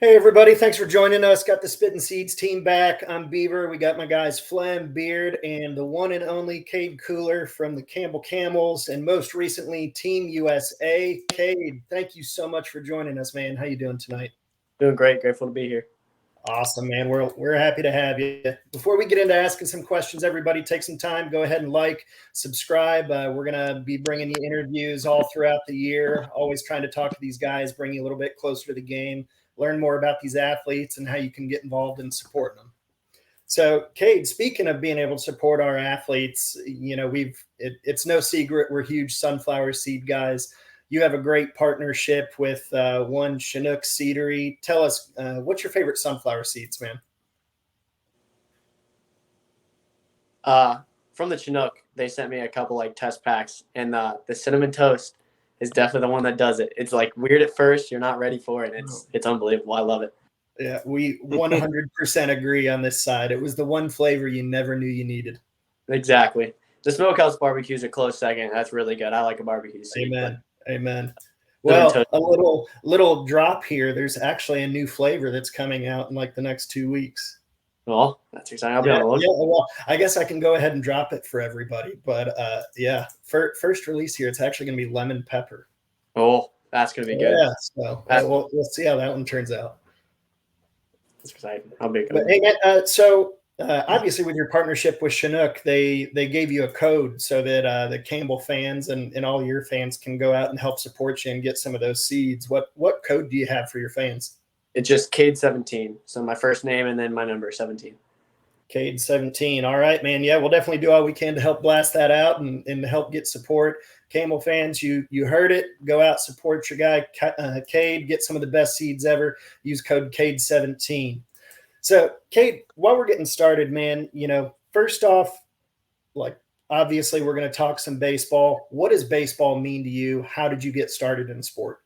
Hey everybody, thanks for joining us. Got the Spittin' Seeds team back. I'm Beaver. We got my guys Flem, Beard, and the one and only Cade Kuehler from the Campbell Camels, and most recently Team USA. Cade, thank you so much for joining us, man. How you doing tonight? Doing great. Grateful to be here. Awesome, man. We're happy to have you. Before we get into asking some questions, everybody take some time. Go ahead and subscribe. We're going to be bringing you interviews all throughout the year, always trying to talk to these guys, bring you a little bit closer to the game, learn more about these athletes and how you can get involved in supporting them. So, Cade, speaking of being able to support our athletes, it's no secret we're huge sunflower seed guys. You have a great partnership with one Chinook Seedery. Tell us, what's your favorite sunflower seeds, man? From the Chinook, they sent me a couple test packs, and the cinnamon toast is definitely the one that does it. It's weird at first, you're not ready for it. It's unbelievable. I love it. Yeah, we 100% agree on this side. It was the one flavor you never knew you needed. Exactly. The smokehouse barbecue is a close second. That's really good. I like a barbecue seed. Amen. Well, a little drop here. There's actually a new flavor that's coming out in the next 2 weeks. Well, that's exciting. I'll be on the lookout. Well, I guess I can go ahead and drop it for everybody. But first release here, it's actually going to be lemon pepper. Oh, that's going to be good. Yeah, so we'll see how that one turns out. That's exciting. I'll be good. But hey, man, obviously with your partnership with Chinook, they gave you a code so that the Campbell fans and all your fans can go out and help support you and get some of those seeds. What code do you have for your fans? It's just Cade 17. So my first name and then my number 17. Cade 17. All right, man. Yeah, we'll definitely do all we can to help blast that out and help get support. Campbell fans, you heard it. Go out, support your guy, Cade. Get some of the best seeds ever. Use code Cade 17. So, Cade, while we're getting started, man, first off, obviously we're going to talk some baseball. What does baseball mean to you? How did you get started in the sport?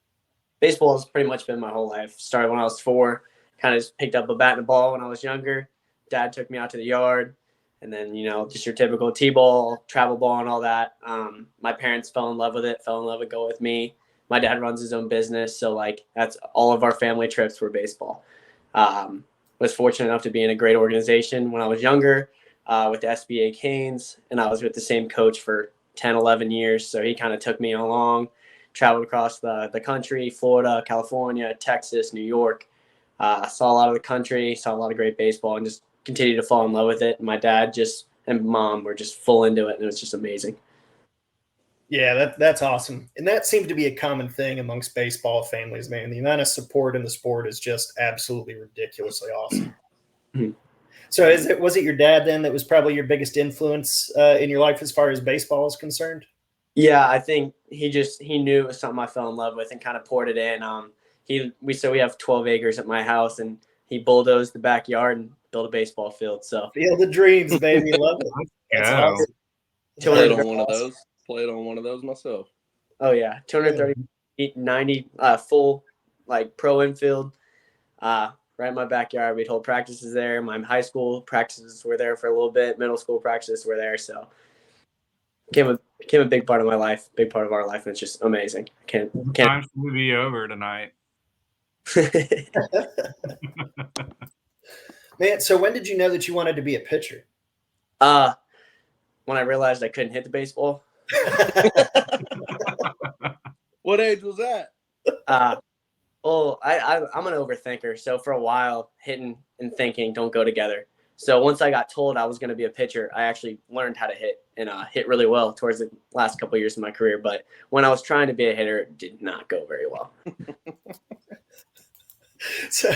Baseball has pretty much been my whole life. Started when I was 4, kind of just picked up a bat and a ball when I was younger. Dad took me out to the yard, and then, just your typical T-ball, travel ball, and all that. My parents fell in love with it, go with me. My dad runs his own business, so, that's all of our family trips were baseball. Was fortunate enough to be in a great organization when I was younger with the SBA Canes, and I was with the same coach for 10, 11 years, so he kind of took me along, traveled across the country, Florida, California, Texas, New York. Saw a lot of the country, saw a lot of great baseball, and just continued to fall in love with it. And my dad and mom were just full into it, and it was just amazing. Yeah, that's awesome. And that seems to be a common thing amongst baseball families, man. The amount of support in the sport is just absolutely ridiculously awesome. Mm-hmm. So was it your dad then that was probably your biggest influence in your life as far as baseball is concerned? Yeah, I think he knew it was something I fell in love with and kind of poured it in. We have 12 acres at my house, and he bulldozed the backyard and built a baseball field. So Field of dreams, baby. Love it. That's awesome. Played on one of those myself. Oh yeah, 230, 90 full pro infield. Right in my backyard. We'd hold practices there. My high school practices were there for a little bit. Middle school practices were there. So became a big part of my life, big part of our life, and it's just amazing. Time to be over tonight. Man, so when did you know that you wanted to be a pitcher? When I realized I couldn't hit the baseball. What age was that? I'm an overthinker. So for a while, hitting and thinking don't go together. So once I got told I was going to be a pitcher, I actually learned how to hit and hit really well towards the last couple of years of my career. But when I was trying to be a hitter, it did not go very well. So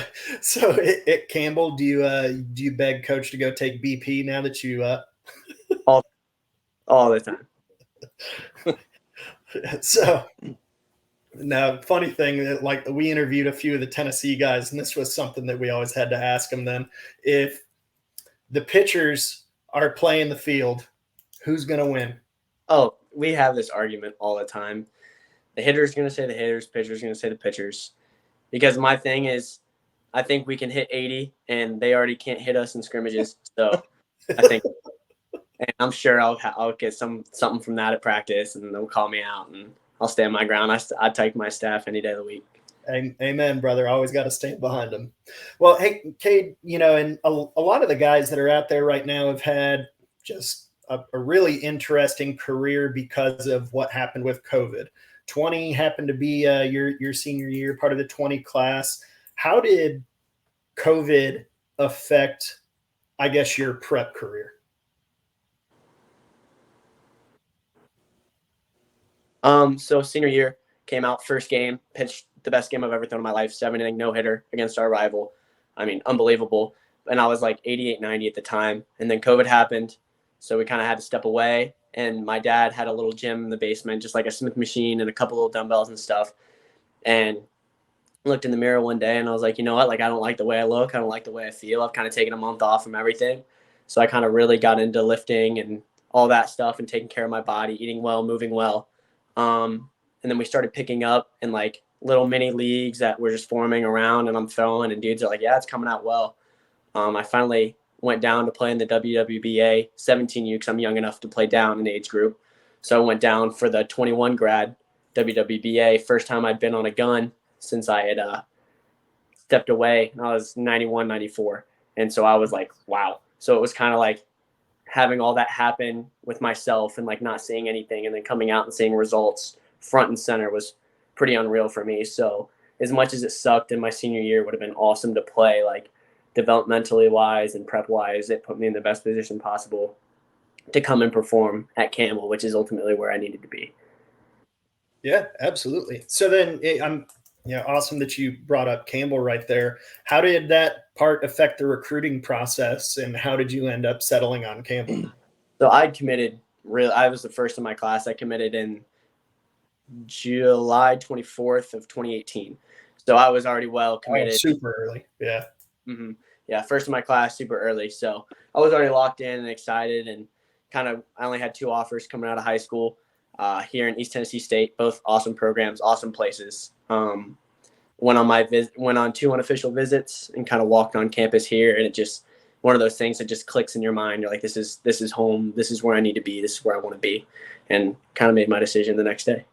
at Campbell, do you beg coach to go take BP now that you all the time? So now, funny thing that we interviewed a few of the Tennessee guys, and this was something that we always had to ask them then. If the pitchers are playing the field, who's going to win? Oh, we have this argument all the time. The hitter's going to say the hitters, pitcher's going to say the pitchers. Because my thing is, I think we can hit 80, and they already can't hit us in scrimmages. So I think, and I'm sure I'll get something from that at practice, and they'll call me out, and I'll stand my ground. I take my staff any day of the week. Amen, brother. Always got to stand behind them. Well, hey, Cade, and a lot of the guys that are out there right now have had just a really interesting career because of what happened with COVID. 20 happened to be your senior year, part of the 20 class. How did COVID affect, I guess, your prep career? So senior year, came out first game, pitched the best game I've ever thrown in my life, 7-inning no-hitter against our rival. I mean, unbelievable. And I was like 88, 90 at the time. And then COVID happened, so we kind of had to step away. And my dad had a little gym in the basement, just like a Smith machine and a couple little dumbbells and stuff. And I looked in the mirror one day and I was like, you know what? Like, I don't like the way I look. I don't like the way I feel. I've kind of taken a month off from everything. So I kind of really got into lifting and all that stuff and taking care of my body, eating well, moving well. And then we started picking up in like little mini leagues that were just forming around, and I'm throwing, and dudes are like, yeah, it's coming out well. I finally went down to play in the WWBA 17U because I'm young enough to play down in the age group. So I went down for the 21 grad WWBA. First time I'd been on a gun since I had stepped away. I was 91, 94. And so I was like, wow. So it was kind of like having all that happen with myself and like not seeing anything and then coming out and seeing results front and center was pretty unreal for me. So as much as it sucked in my senior year, it would have been awesome to play, like developmentally wise and prep wise. It put me in the best position possible to come and perform at Campbell, which is ultimately where I needed to be. Yeah, absolutely. So then I'm awesome that you brought up Campbell right there. How did that part affect the recruiting process, and how did you end up settling on Campbell? So I committed I was the first in my class. I committed in July 24th of 2018. So I was already well committed. Super early. Yeah. Mm-hmm. Yeah. First in my class, super early. So I was already locked in and excited, and I only had 2 offers coming out of high school here in East Tennessee State, both awesome programs, awesome places. Went on 2 unofficial visits and kind of walked on campus here. And it just, one of those things that just clicks in your mind. You're like, this is home. This is where I need to be. This is where I want to be. And kind of made my decision the next day.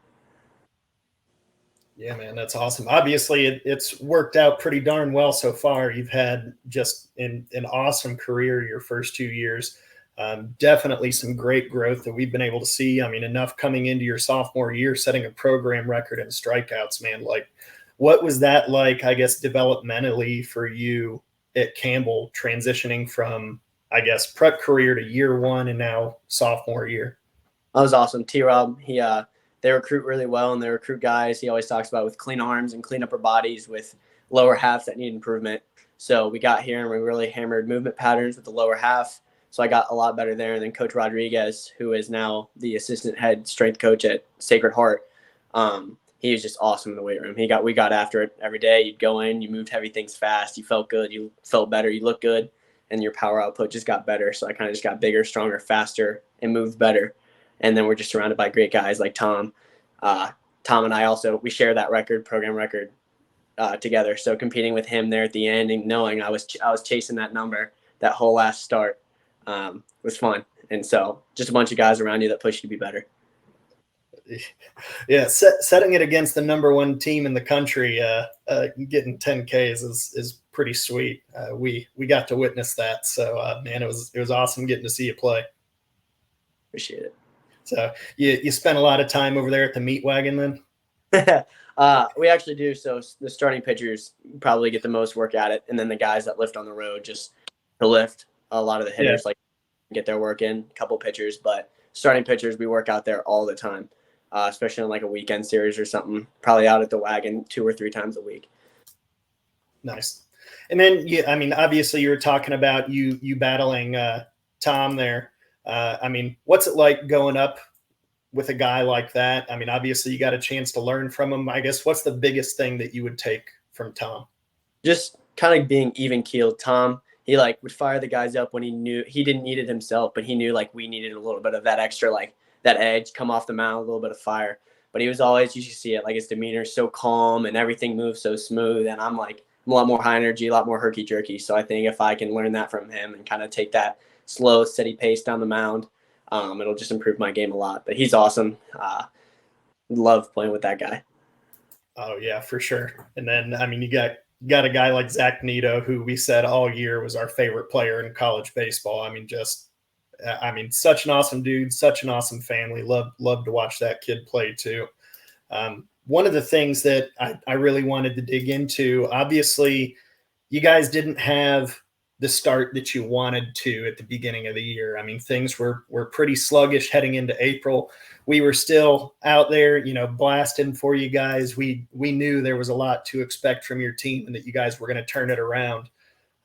Yeah, man, that's awesome. Obviously, it's worked out pretty darn well so far. You've had just an awesome career your first 2 years. Definitely some great growth that we've been able to see. I mean, enough coming into your sophomore year, setting a program record in strikeouts, man. Like, what was that like, I guess, developmentally for you at Campbell, transitioning from, I guess, prep career to year 1 and now sophomore year? That was awesome. T-Rob, they recruit really well, and they recruit guys, he always talks about, with clean arms and clean upper bodies with lower halves that need improvement. So we got here and we really hammered movement patterns with the lower half. So I got a lot better there. And then Coach Rodriguez, who is now the assistant head strength coach at Sacred Heart, he was just awesome in the weight room. We got after it every day. You'd go in, you moved heavy things fast, you felt good, you felt better, you looked good, and your power output just got better. So I kind of just got bigger, stronger, faster, and moved better. And then we're just surrounded by great guys like Tom. Tom and I also, we share that program record together. So competing with him there at the end and knowing I was chasing that number that whole last start was fun. And so just a bunch of guys around you that push you to be better. Yeah, setting it against the number 1 team in the country, getting 10 Ks is pretty sweet. We got to witness that. So man, it was awesome getting to see you play. Appreciate it. So you spent a lot of time over there at the meat wagon then? We actually do. So the starting pitchers probably get the most work at it. And then the guys that lift on the road just to lift. A lot of the hitters like get their work in, a couple pitchers, but starting pitchers, we work out there all the time, especially on like a weekend series or something, probably out at the wagon 2 or 3 times a week. Nice. And then, I mean, obviously you were talking about you battling Tom there. I mean, what's it like going up with a guy like that? I mean, obviously you got a chance to learn from him. I guess what's the biggest thing that you would take from Tom? Just kind of being even keeled. Tom, he like would fire the guys up when he knew he didn't need it himself, but he knew like we needed a little bit of that extra, like that edge, come off the mound, a little bit of fire. But he was always, you should see it, like his demeanor is so calm and everything moves so smooth. And I'm a lot more high energy, a lot more herky jerky. So I think if I can learn that from him and kind of take that slow, steady pace down the mound, it'll just improve my game a lot. But he's awesome. Love playing with that guy. Oh yeah, for sure. And then, I mean, you got a guy like Zach Nito, who we said all year was our favorite player in college baseball. I mean, such an awesome dude, such an awesome family. Love to watch that kid play too. One of the things that I really wanted to dig into, obviously, you guys didn't have the start that you wanted to at the beginning of the year. I mean, things were pretty sluggish heading into April. We were still out there, you know, blasting for you guys. We knew there was a lot to expect from your team and that you guys were going to turn it around.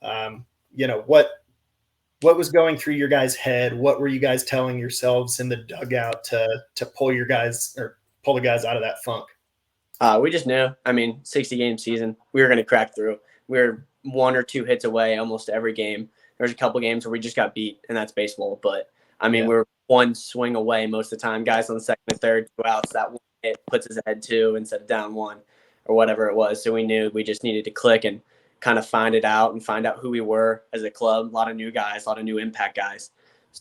You know, what was going through your guys' head? What were you guys telling yourselves in the dugout to pull the guys out of that funk? We just knew. I mean, 60-game season, we were going to crack through. We were 1 or 2 hits away almost every game. There's a couple games where we just got beat, and that's baseball. But, I mean, we were 1 swing away most of the time. Guys on the second and third, 2 outs, that 1 hit puts us ahead 2 instead of down 1 or whatever it was. So we knew we just needed to click and kind of find it out and find out who we were as a club. A lot of new guys, a lot of new impact guys.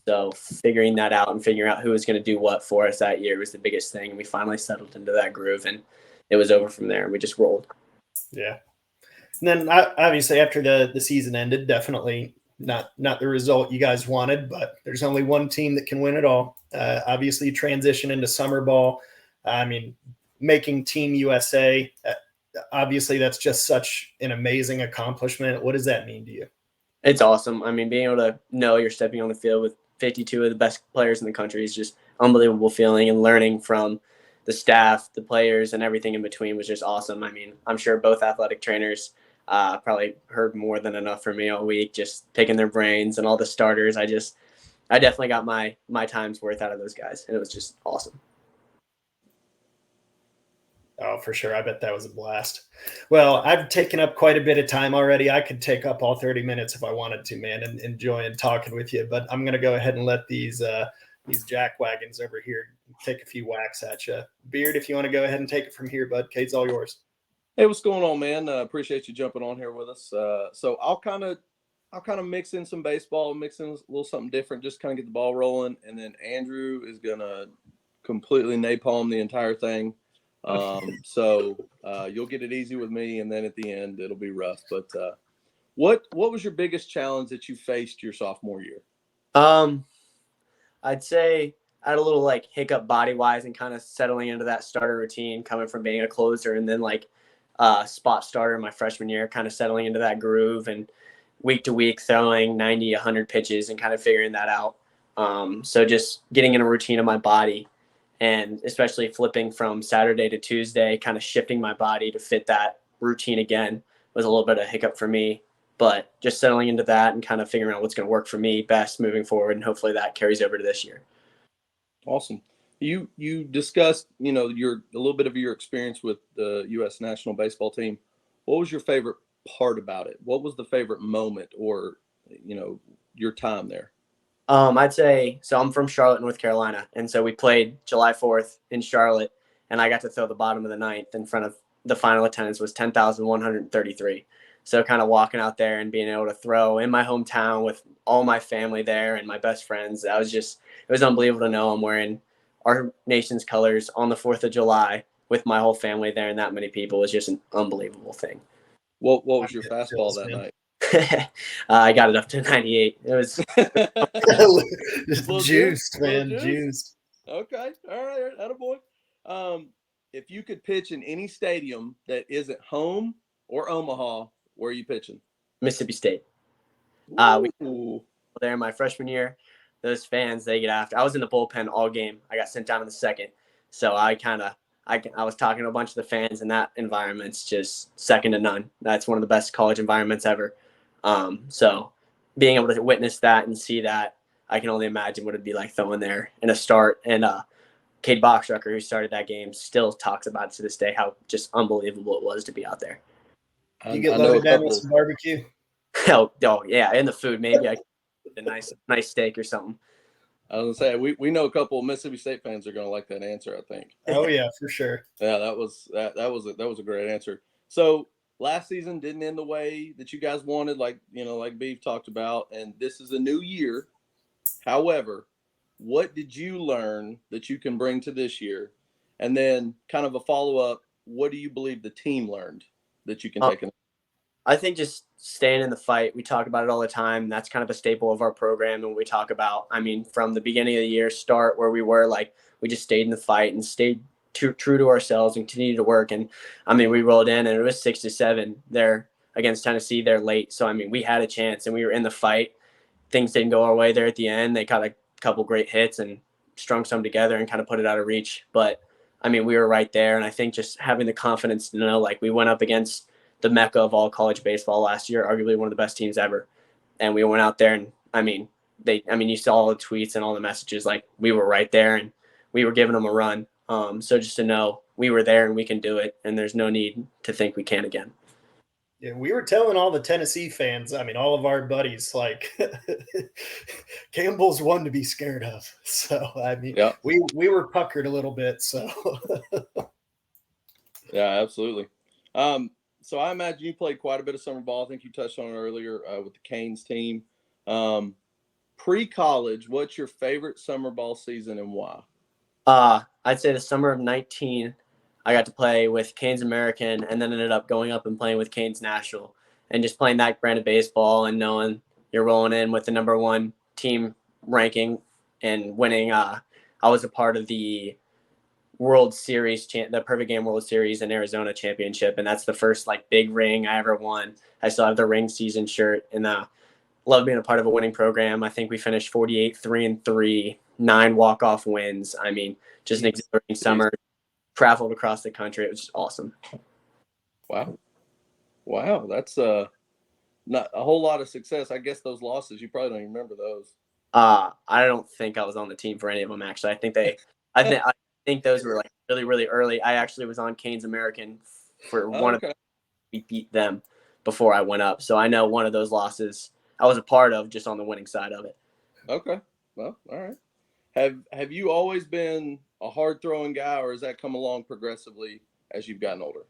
So figuring that out and figuring out who was going to do what for us that year was the biggest thing. And we finally settled into that groove, and it was over from there. We just rolled. Yeah. And then obviously after the season ended, definitely not the result you guys wanted, but there's only one team that can win it all. Obviously transition into summer ball. I mean, making Team USA, obviously that's just such an amazing accomplishment. What does that mean to you? It's awesome. I mean, being able to know you're stepping on the field with 52 of the best players in the country is just unbelievable feeling, and learning from the staff, the players, and everything in between was just awesome. I mean, I'm sure both athletic trainers probably heard more than enough from me all week, just picking their brains, and all the starters. I definitely got my time's worth out of those guys, and it was just awesome. Oh, for sure. I bet that was a blast. Well, I've taken up quite a bit of time already. I could take up all 30 minutes if I wanted to, man, and enjoying talking with you. But I'm going to go ahead and let these jack wagons over here take a few whacks at you. Beard, if you want to go ahead and take it from here, bud. Cade's all yours. Hey, what's going on, man? Appreciate you jumping on here with us. So I'll kind of mix in some baseball, mix in a little something different, just kind of get the ball rolling, and then Andrew is gonna completely napalm the entire thing. So you'll get it easy with me, and then at the end it'll be rough. But what was your biggest challenge that you faced your sophomore year? I'd say I had a little like hiccup body wise and kind of settling into that starter routine, coming from being a closer and then like spot starter my freshman year, kind of settling into that groove and week to week throwing 90, 100 pitches and kind of figuring that out. So just getting in a routine of my body, and especially flipping from Saturday to Tuesday, kind of shifting my body to fit that routine again was a little bit of a hiccup for me. But just settling into that and kind of figuring out what's going to work for me best moving forward, and hopefully that carries over to this year. Awesome. You discussed, a little bit of your experience with the U.S. national baseball team. What was your favorite part about it? What was the favorite moment, or your time there? I'd say, so I'm from Charlotte, North Carolina, and so we played July 4th in Charlotte, and I got to throw the bottom of the ninth in front of the final attendance was 10,133. So kind of walking out there and being able to throw in my hometown with all my family there and my best friends, it was unbelievable to know I'm wearing our nation's colors on the 4th of July with my whole family there, and that many people was just an unbelievable thing. What was your fastball that night? I got it up to 98. It was juiced, man. Juiced. Okay. All right. Attaboy. If you could pitch in any stadium that isn't home or Omaha, where are you pitching? Mississippi State. We there my freshman year. Those fans, they get after. I was in the bullpen all game. I got sent down in the second. So I was talking to a bunch of the fans, and that environment's just second to none. That's one of the best college environments ever. So being able to witness that and see that, I can only imagine what it'd be like throwing there in a start. And Cade, who started that game, still talks about it to this day how just unbelievable it was to be out there. You get loaded down with some barbecue? Oh yeah, and the food maybe I a nice steak or something. I was gonna say we know a couple of Mississippi State fans are gonna like that answer, I think. Oh yeah, for sure. Yeah, that was a great answer. So last season didn't end the way that you guys wanted, like Beef talked about, and this is a new year. However, what did you learn that you can bring to this year? And then kind of a follow-up, what do you believe the team learned that you can take in? I think just staying in the fight. We talk about it all the time. That's kind of a staple of our program. And we talk about, I mean, from the beginning of the year start where we were like, we just stayed in the fight and stayed true to ourselves and continued to work. And I mean, we rolled in and it was 6-7 there against Tennessee. They're late. So, I mean, we had a chance and we were in the fight. Things didn't go our way there at the end. They caught a couple great hits and strung some together and kind of put it out of reach. But I mean, we were right there. And I think just having the confidence to know, like, we went up against the mecca of all college baseball last year, arguably one of the best teams ever. And we went out there and you saw all the tweets and all the messages, like we were right there and we were giving them a run. So just to know we were there and we can do it. And there's no need to think we can again. Yeah, we were telling all the Tennessee fans, I mean, all of our buddies, like Campbell's one to be scared of. So, I mean, we were puckered a little bit. So, yeah, absolutely. So I imagine you played quite a bit of summer ball. I think you touched on it earlier with the Canes team. Pre-college, what's your favorite summer ball season and why? I'd say the summer of 19, I got to play with Canes American and then ended up going up and playing with Canes National and just playing that brand of baseball and knowing you're rolling in with the number one team ranking and winning. I was a part of the World Series, the Perfect Game World Series in Arizona championship. And that's the first like big ring I ever won. I still have the ring season shirt and love being a part of a winning program. I think we finished 48, 3-3, 9 walk-off wins. I mean, just an exhilarating summer, traveled across the country. It was just awesome. Wow. That's not a whole lot of success. I guess those losses, you probably don't even remember those. I don't think I was on the team for any of them, actually. I think those were like really, really early. I actually was on Canes American for one of them. We beat them before I went up. So I know one of those losses I was a part of just on the winning side of it. Okay. Well, all right. Have you always been a hard throwing guy or has that come along progressively as you've gotten older?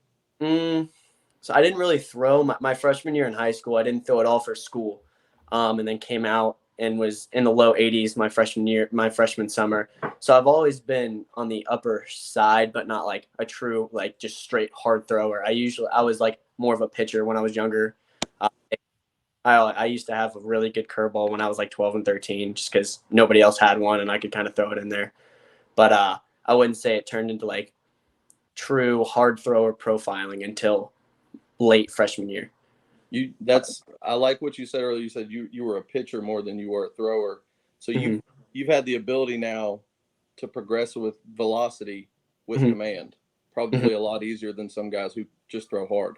So I didn't really throw my freshman year in high school. I didn't throw at all for school. And then came out and was in the low 80s my freshman summer. So I've always been on the upper side, but not like a true, like just straight hard thrower. I was like more of a pitcher when I was younger. I used to have a really good curveball when I was like 12 and 13, just because nobody else had one and I could kind of throw it in there. But I wouldn't say it turned into like true hard thrower profiling until late freshman year. I like what you said earlier. You said you were a pitcher more than you were a thrower. So you've had the ability now to progress with velocity with command. Probably a lot easier than some guys who just throw hard.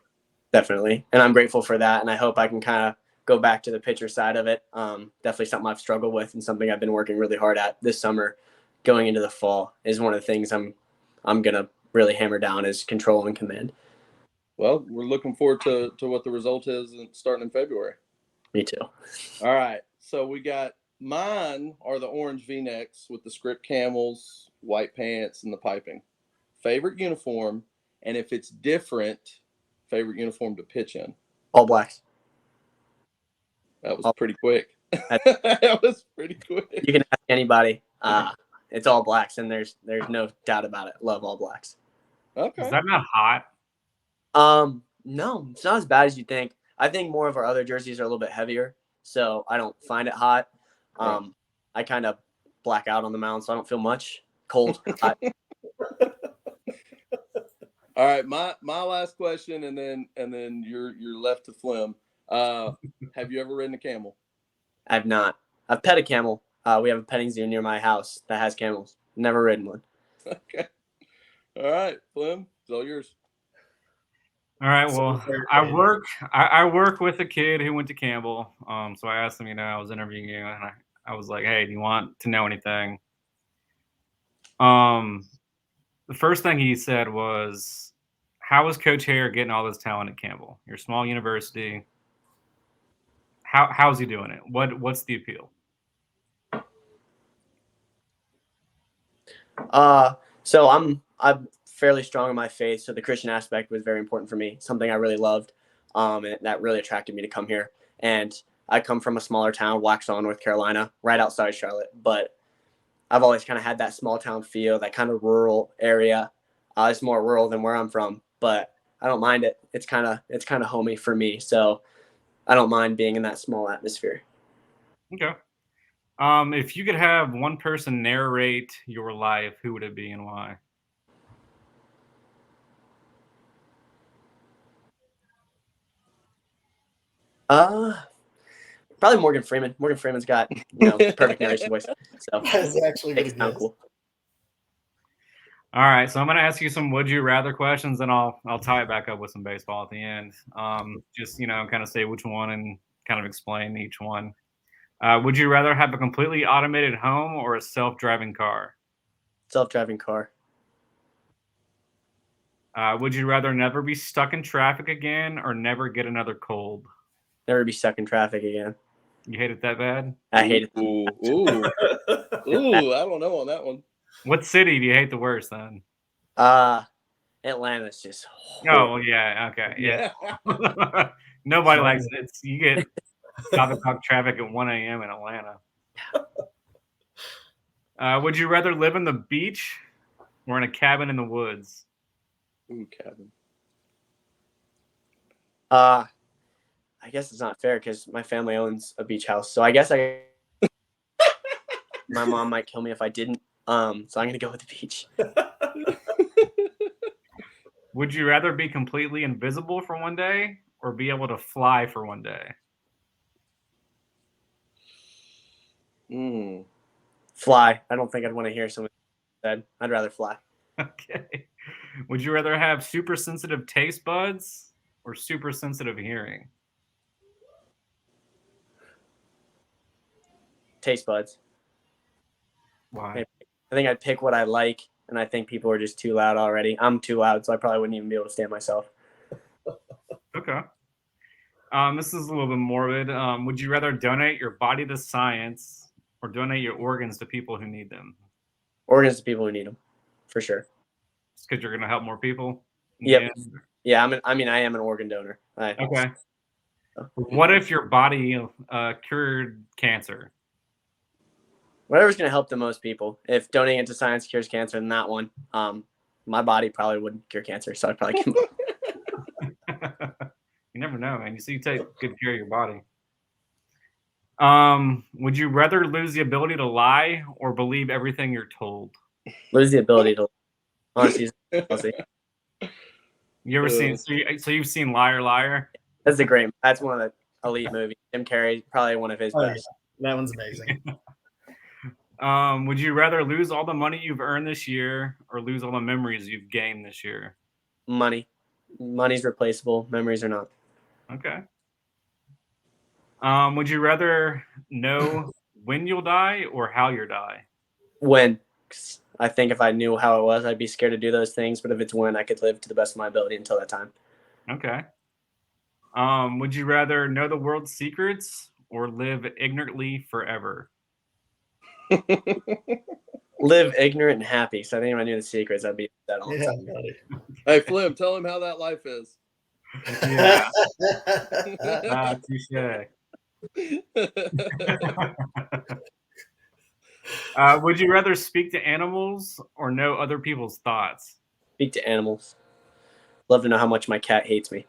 Definitely. And I'm grateful for that. And I hope I can kind of go back to the pitcher side of it. Definitely something I've struggled with and something I've been working really hard at this summer going into the fall is one of the things I'm going to really hammer down is control and command. Well, we're looking forward to what the result is starting in February. Me too. All right. So we got mine are the orange V-necks with the script Camels, white pants, and the piping. Favorite uniform, and if it's different, favorite uniform to pitch in? All Blacks. That was pretty quick. That was pretty quick. You can ask anybody. It's All Blacks, and there's no doubt about it. Love All Blacks. Okay. Is that not hot? No, it's not as bad as you think. I think more of our other jerseys are a little bit heavier, so I don't find it hot. I kind of black out on the mound, so I don't feel much cold. Hot. All right, my last question, and then you're left to Flim. Have you ever ridden a camel? I've not. I've pet a camel. We have a petting zoo near my house that has camels. Never ridden one. Okay. All right, Flim, it's all yours. All right. Well, I work with a kid who went to Campbell. So I asked him, I was interviewing you, and I was like, hey, do you want to know anything? The first thing he said was, how is Coach Hare getting all this talent at Campbell? Your small university. How's he doing it? What's the appeal? So I'm fairly strong in my faith, so the Christian aspect was very important for me, something I really loved, and that really attracted me to come here. And I come from a smaller town, Waxhaw, North Carolina, right outside Charlotte, but I've always kind of had that small town feel, that kind of rural area. It's more rural than where I'm from, but I don't mind it. It's kind of homey for me, so I don't mind being in that small atmosphere. Okay. If you could have one person narrate your life, who would it be and why? Probably Morgan Freeman. Morgan Freeman's got perfect narration voice, so That's actually makes really it sound good. cool. All right, so I'm going to ask you some would you rather questions, and I'll tie it back up with some baseball at the end. Just kind of say which one and kind of explain each one. Would you rather have a completely automated home or a self-driving car? Self-driving car. Would you rather never be stuck in traffic again or never get another cold? Never be stuck in traffic again. You hate it that bad? I hate it. Ooh, I don't know on that one. What city do you hate the worst then? Atlanta's just Oh, yeah, okay, yeah. Nobody likes it. You get stop and talk traffic at 1 a.m. in Atlanta. Would you rather live in the beach or in a cabin in the woods? Ooh, cabin. I guess it's not fair because my family owns a beach house, so I guess my mom might kill me if I didn't. So I'm gonna go with the beach. Would you rather be completely invisible for one day or be able to fly for one day? Fly. I don't think I'd want to hear someone said. I'd rather fly. Okay. Would you rather have super sensitive taste buds or super sensitive hearing? Taste buds. Why? I think I'd pick what I like, and I think people are just too loud already. I'm too loud, so I probably wouldn't even be able to stand myself. Okay. This is a little bit morbid. Would you rather donate your body to science or donate your organs to people who need them? Organs to people who need them, for sure. Just because you're going to help more people? Yep. Yeah, I am an organ donor. Okay. What if your body cured cancer? Whatever's going to help the most people. If donating it to science cures cancer, then that one. My body probably wouldn't cure cancer, so I'd probably give You never know, man. You see, you take good care of your body. Would you rather lose the ability to lie or believe everything you're told? lose the ability to honestly. You ever seen? So you've seen Liar Liar? That's one of the elite movies. Jim Carrey, probably one of his best. Yeah. That one's amazing. Would you rather lose all the money you've earned this year or lose all the memories you've gained this year? Money. Money's replaceable. Memories are not. Okay. Would you rather know when you'll die or how you'll die? When. I think if I knew how it was, I'd be scared to do those things. But if it's when, I could live to the best of my ability until that time. Okay. Would you rather know the world's secrets or live ignorantly forever? Live ignorant and happy. So I think if I knew the secrets, I'd be that all the time. Hey, Flim, tell him how that life is. Yeah. Touche. Would you rather speak to animals or know other people's thoughts? Speak to animals. Love to know how much my cat hates me.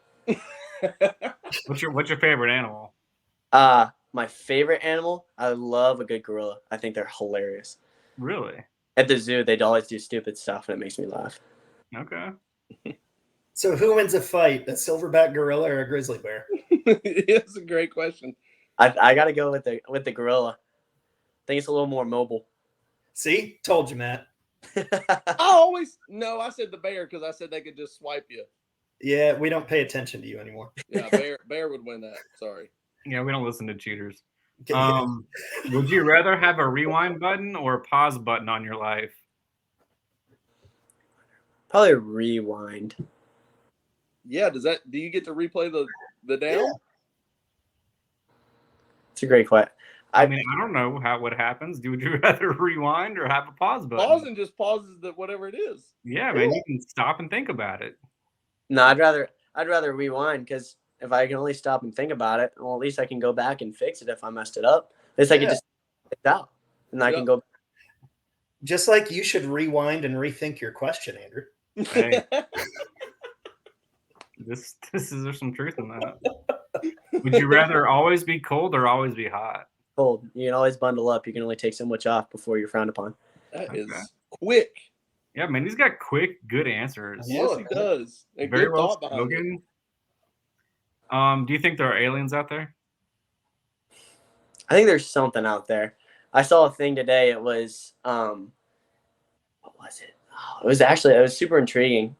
What's your favorite animal? My favorite animal, I love a good gorilla. I think they're hilarious. Really? At the zoo, they'd always do stupid stuff, and it makes me laugh. Okay. So who wins a fight, a silverback gorilla or a grizzly bear? That's a great question. I got to go with the gorilla. I think it's a little more mobile. See? Told you, Matt. I said the bear because I said they could just swipe you. Yeah, we don't pay attention to you anymore. Yeah, bear would win that. Sorry. Yeah, we don't listen to cheaters. Would you rather have a rewind button or a pause button on your life? Probably rewind. Yeah, do you get to replay the down? Yeah. It's a great question. I mean, I don't know what happens. Would you rather rewind or have a pause button? Pausing just pauses whatever it is. Yeah, man, you can stop and think about it. No, I'd rather rewind because if I can only stop and think about it, well, at least I can go back and fix it if I messed it up. At least I can just fix it out, and I can go. Just like you should rewind and rethink your question, Andrew. Hey. This is there's some truth in that. Would you rather always be cold or always be hot? Cold. You can always bundle up. You can only take so much off before you're frowned upon. That Okay. is quick. Yeah, man, he's got quick, good answers. Yes, he does. And Very good well thought behind it. spoken. Do you think there are aliens out there? I think there's something out there. I saw a thing today. It was what was it? Oh, it was super intriguing.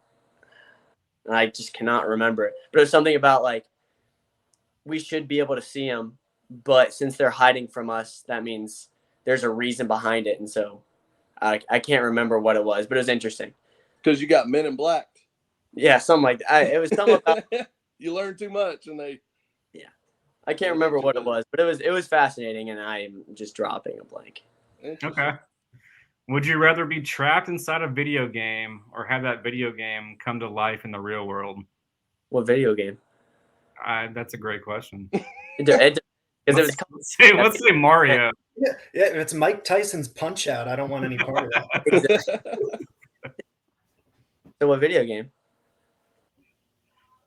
I just cannot remember it. But it was something about like we should be able to see them, but since they're hiding from us, that means there's a reason behind it. And so I can't remember what it was, but it was interesting. Because you got Men in Black. Yeah, something like that. It was something about you learn too much, and they. Yeah, I can't remember what it was, but it was fascinating, and I'm just dropping a blank. Okay. Would you rather be trapped inside a video game or have that video game come to life in the real world? What video game? That's a great question. Let's say Mario. Yeah, if it's Mike Tyson's Punch Out, I don't want any part of that. So what video game?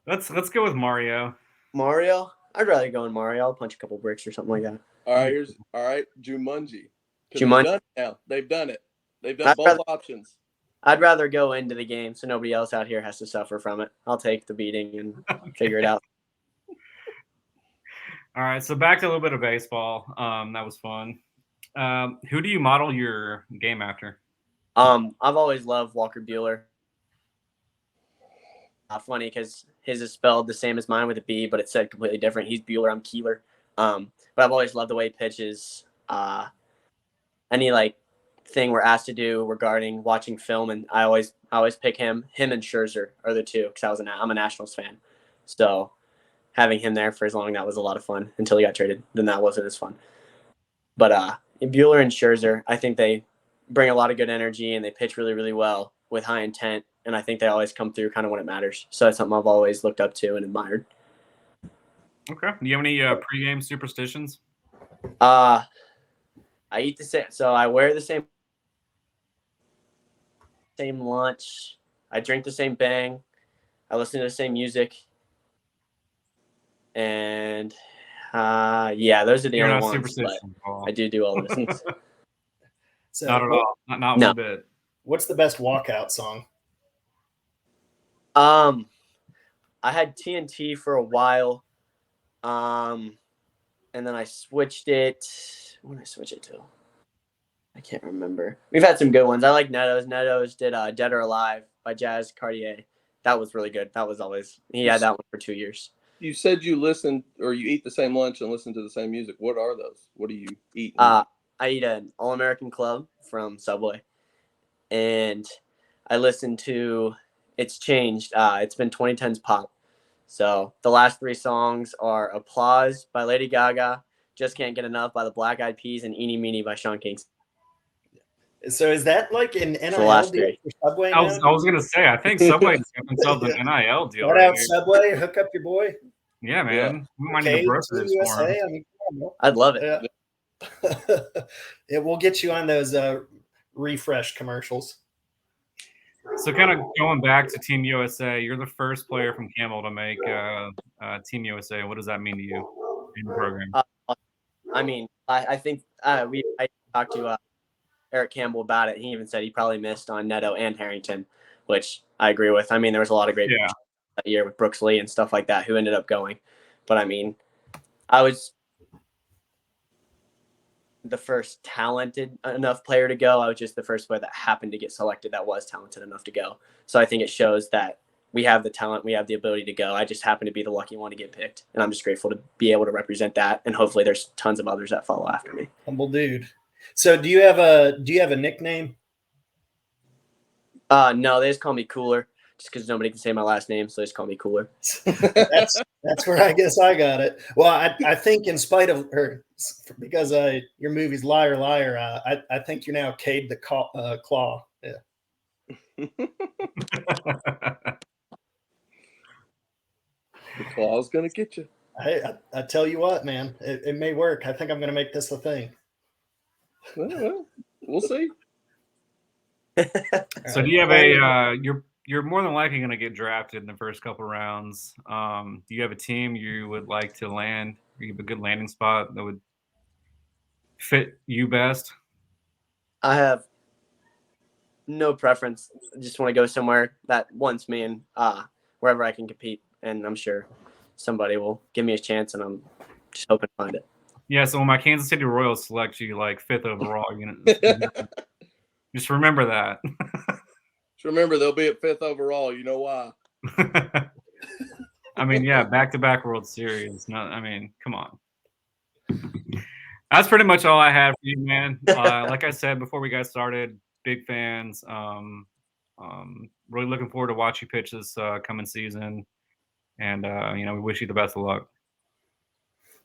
Let's go with Mario. Mario? I'd rather go in Mario. I'll punch a couple bricks or something like that. All right, Jumanji. They've done it. They've done both options. I'd rather go into the game so nobody else out here has to suffer from it. I'll take the beating and figure it out. All right, so back to a little bit of baseball. That was fun. Who do you model your game after? I've always loved Walker Buehler. Funny because his is spelled the same as mine with a B, but it's said completely different. He's Buehler, I'm Keeler. But I've always loved the way he pitches. Any like thing we're asked to do regarding watching film, and I always pick him. Him and Scherzer are the two because I'm a Nationals fan. So having him there for as long, that was a lot of fun until he got traded. Then that wasn't as fun. But Buehler and Scherzer, I think they bring a lot of good energy and they pitch really, really well with high intent. And I think they always come through kind of when it matters. So that's something I've always looked up to and admired. Okay. Do you have any pregame superstitions? I eat the same. So I wear the same lunch. I drink the same bang. I listen to the same music. And those are the only ones. But I do all those things. So not at all. Not one bit. What's the best walkout song? I had TNT for a while. And then I switched it. What did I switch it to? I can't remember. We've had some good ones. I like Neto's. Neto's did Dead or Alive by Jazz Cartier. That was really good. That was always, he had that one for 2 years. You said you listen or you eat the same lunch and listen to the same music. What are those? What do you eat? I eat an All-American Club from Subway. And I listen to, it's changed. It's been 2010's pop. So the last 3 songs are Applause by Lady Gaga, Just Can't Get Enough by the Black Eyed Peas, and Eenie Meenie by Sean Kingston. So is that like an NIL deal for Subway? I was going to say, I think Subway's got themselves an NIL deal. What out, Subway? Hook up your boy. Yeah, man. We might need to broker this for him. I mean, I'd love it. Yeah, we'll get you on those refresh commercials. So kind of going back to Team USA, you're the first player from Campbell to make Team USA. What does that mean to you in the program? I mean, I think I talked to Eric Campbell about it. He even said he probably missed on Neto and Harrington, which I agree with. I mean, there was a lot of great that year with Brooks Lee and stuff like that who ended up going. But I mean, I was the first talented enough player to go. I was just the first player that happened to get selected that was talented enough to go. So I think it shows that we have the talent, we have the ability to go. I just happen to be the lucky one to get picked. And I'm just grateful to be able to represent that. And hopefully there's tons of others that follow after me. Humble dude. So do you have a nickname? No, they just call me Kuehler just because nobody can say my last name. So they just call me Kuehler. That's where I guess I got it. Well, I think in spite of her, because your movie's Liar, Liar, I think you're now Cade the Claw. Yeah. The claw's going to get you. Hey, I tell you what, man, it may work. I think I'm going to make this a thing. Well, we'll see. So do you have you're more than likely going to get drafted in the first couple rounds. Do you have a team you would like to land? Do you have a good landing spot that would fit you best? I have no preference. I just want to go somewhere that wants me and wherever I can compete. And I'm sure somebody will give me a chance, and I'm just hoping to find it. Yeah, so when my Kansas City Royals select you like 5th overall, just remember that. Just remember, they'll be at 5th overall. You know why? I mean, yeah, back-to-back World Series. No, I mean, come on. That's pretty much all I had for you, man. Like I said before we got started, big fans. Really looking forward to watch you pitch this coming season, and we wish you the best of luck.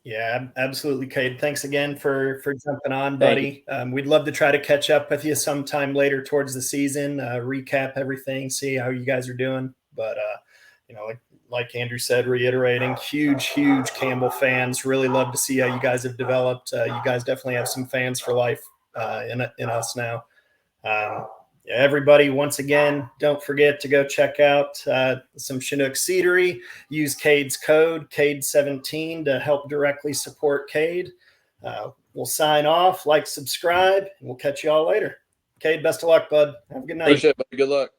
Yeah, absolutely, Cade. Thanks again for jumping on, buddy. We'd love to try to catch up with you sometime later towards the season, recap everything, see how you guys are doing. But like Andrew said, reiterating, huge Campbell fans. Really love to see how you guys have developed. You guys definitely have some fans for life in us now. Everybody, once again, don't forget to go check out some Chinook Seedery. Use Cade's code, Cade17, to help directly support Cade. We'll sign off, like, subscribe, and we'll catch you all later. Cade, best of luck, bud. Have a good night. Appreciate it, buddy. Good luck.